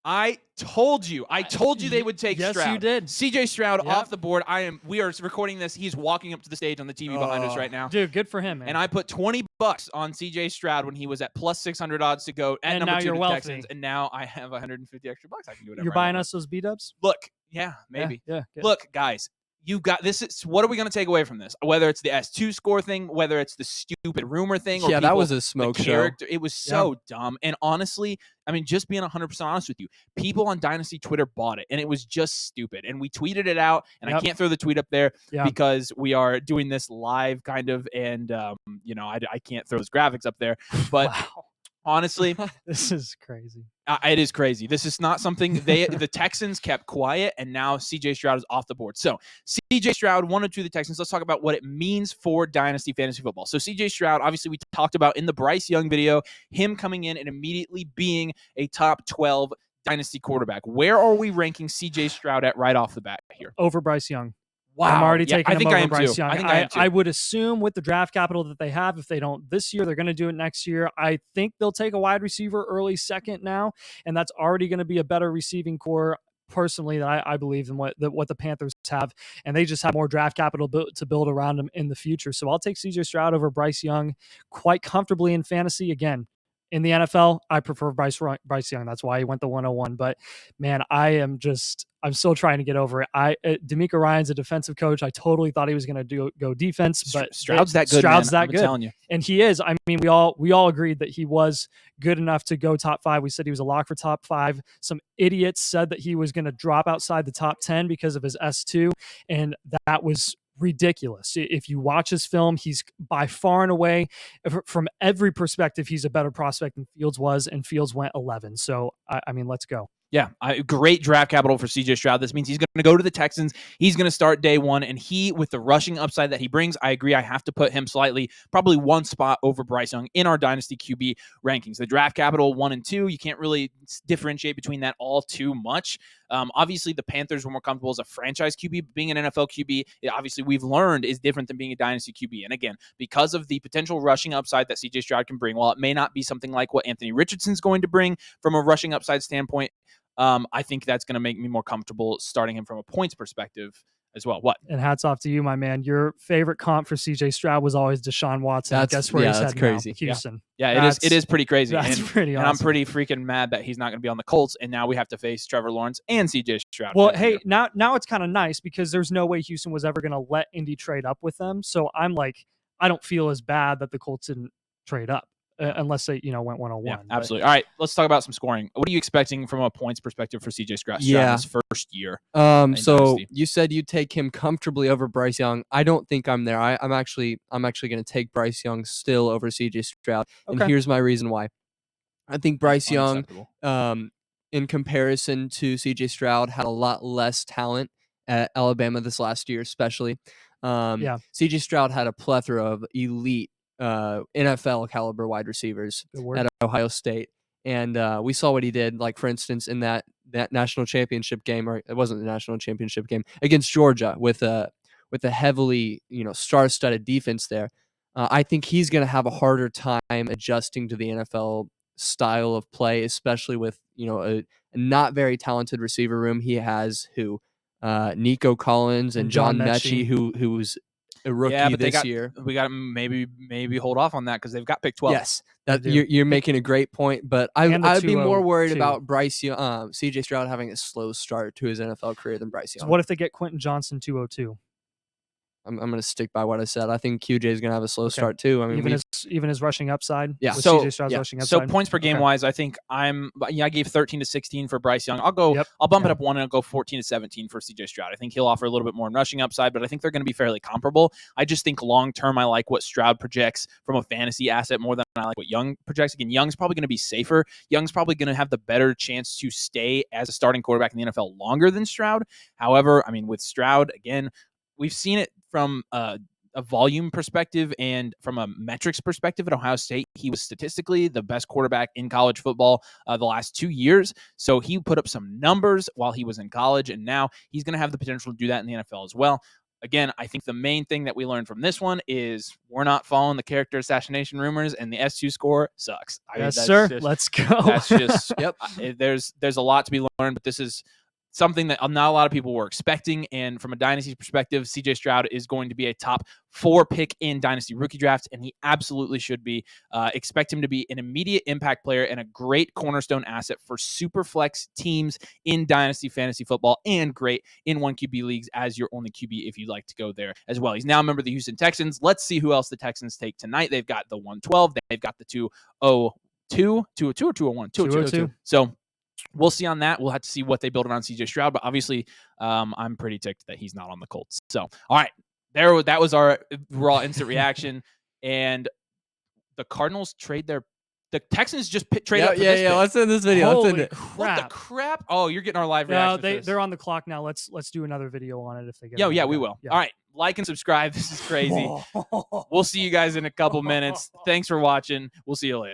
I told you they would take yes, Stroud. you did. CJ Stroud Yep. off the board. We are recording this. He's walking up to the stage on the TV behind us right now. Dude, good for him, man. And I put $20 on CJ Stroud when he was at plus 600 odds to go at And number now 2 you're to wealthy. Texans. And now I have 150 extra bucks. I can do whatever. You're buying us those B-dubs? Look, yeah, maybe. Yeah. Look, guys, you got this. What are we going to take away from this? Whether it's the S2 score thing, whether it's the stupid rumor thing, or that was a smoke show. It was so dumb. And honestly, I mean, just being 100% honest with you, people on Dynasty Twitter bought it, and it was just stupid. And we tweeted it out, and I can't throw the tweet up there because we are doing this live, kind of, and I can't throw those graphics up there. But honestly, this is crazy. It is crazy. This is not something the Texans kept quiet, and now CJ Stroud is off the board. So CJ Stroud, 1 to the Texans. Let's talk about what it means for Dynasty Fantasy Football. So CJ Stroud, obviously, we talked about in the Bryce Young video, him coming in and immediately being a top 12 Dynasty quarterback. Where are we ranking CJ Stroud at right off the bat here? Over Bryce Young. Wow. I'm already taking him over Bryce Young. I think I am too. I would assume with the draft capital that they have, if they don't this year, they're going to do it next year. I think they'll take a wide receiver early second now, and that's already going to be a better receiving core personally that I believe than what the Panthers have, and they just have more draft capital to build around them in the future. So I'll take CJ Stroud over Bryce Young quite comfortably in fantasy. Again, in the NFL, I prefer Bryce Young. That's why he went the 101. But man, I'm still trying to get over it. D'Amico Ryan's a defensive coach. I totally thought he was going to go defense, but Stroud's that good. Stroud's man. that good, telling you. And he is. I mean, we all agreed that he was good enough to go top 5. We said he was a lock for top 5. Some idiots said that he was going to drop outside the top 10 because of his S2, and that was ridiculous. If you watch his film, he's by far and away, from every perspective, he's a better prospect than Fields was, and Fields went 11. So, I mean, let's go. Yeah, great draft capital for CJ Stroud. This means he's going to go to the Texans. He's going to start day 1, and with the rushing upside that he brings, I agree. I have to put him probably 1 spot over Bryce Young in our Dynasty QB rankings. The draft capital 1 and 2, you can't really differentiate between that all too much. Obviously, the Panthers were more comfortable as a franchise QB. Being an NFL QB, obviously, we've learned is different than being a Dynasty QB. And again, because of the potential rushing upside that CJ Stroud can bring, while it may not be something like what Anthony Richardson's going to bring from a rushing upside standpoint, I think that's going to make me more comfortable starting him from a points perspective as well. What? And hats off to you, my man. Your favorite comp for CJ Stroud was always Deshaun Watson. Guess where he's heading crazy. Now? Houston. Yeah, it is pretty crazy. That's pretty awesome. And I'm pretty freaking mad that he's not going to be on the Colts, and now we have to face Trevor Lawrence and CJ Stroud. Well, hey, now it's kind of nice because there's no way Houston was ever going to let Indy trade up with them. So I'm like, I don't feel as bad that the Colts didn't trade up. Unless they, went 101. Yeah, absolutely. All right, let's talk about some scoring. What are you expecting from a points perspective for CJ Stroud in his first year? So Dynasty? You said you take him comfortably over Bryce Young. I don't think I'm there. I'm actually going to take Bryce Young still over CJ Stroud, and here's my reason why. I think Bryce Young, in comparison to CJ Stroud, had a lot less talent at Alabama this last year, especially. CJ Stroud had a plethora of elite NFL caliber wide receivers at Ohio State, and we saw what he did. Like, for instance, in that national championship game, or it wasn't the national championship game, against Georgia with a heavily star-studded defense there. I think he's going to have a harder time adjusting to the NFL style of play, especially with a not very talented receiver room. He has Nico Collins and John Mechie, who's a rookie this year. We got to maybe hold off on that because they've got pick 12. Yes, you're making a great point, but I'd be more worried about Bryce Young, CJ Stroud having a slow start to his NFL career than Bryce Young. So what if they get Quentin Johnson 202? I'm going to stick by what I said. I think QJ is going to have a slow start too. I mean, even his rushing upside. Yeah. CJ Stroud's rushing upside. So points per game wise, I think I gave 13 to 16 for Bryce Young. I'll bump it up 1 and I'll go 14 to 17 for CJ Stroud. I think he'll offer a little bit more in rushing upside, but I think they're going to be fairly comparable. I just think long term, I like what Stroud projects from a fantasy asset more than I like what Young projects. Again, Young's probably going to be safer. Young's probably going to have the better chance to stay as a starting quarterback in the NFL longer than Stroud. However, I mean, with Stroud, again, we've seen it from a volume perspective and from a metrics perspective at Ohio State. He was statistically the best quarterback in college football the last 2 years. So he put up some numbers while he was in college, and now he's going to have the potential to do that in the NFL as well. again, I think the main thing that we learned from this one is we're not following the character assassination rumors, and the S2 score sucks. Yes, sir. Let's go. That's just Yep. There's a lot to be learned, but this is something that not a lot of people were expecting. And from a Dynasty perspective, CJ Stroud is going to be a top 4 pick in Dynasty rookie drafts, and he absolutely should be. Expect him to be an immediate impact player and a great cornerstone asset for super flex teams in Dynasty fantasy football, and great in 1 QB leagues as your only QB if you'd like to go there as well. He's now a member of the Houston Texans. Let's see who else the Texans take tonight. They've got the 112. They've got the 202, 202 or 201? 202. So we'll see on that. We'll have to see what they build around CJ Stroud, but obviously I'm pretty ticked that he's not on the Colts. So, all right, that was our raw instant reaction. And the Cardinals the Texans just trade up for this pick. Let's end this video. Holy Let's end it. What the crap? Oh, you're getting our live reaction. They're on the clock now. Let's do another video on it if they get. Yeah, we will. Yeah. All right, like and subscribe. This is crazy. We'll see you guys in a couple minutes. Thanks for watching. We'll see you later.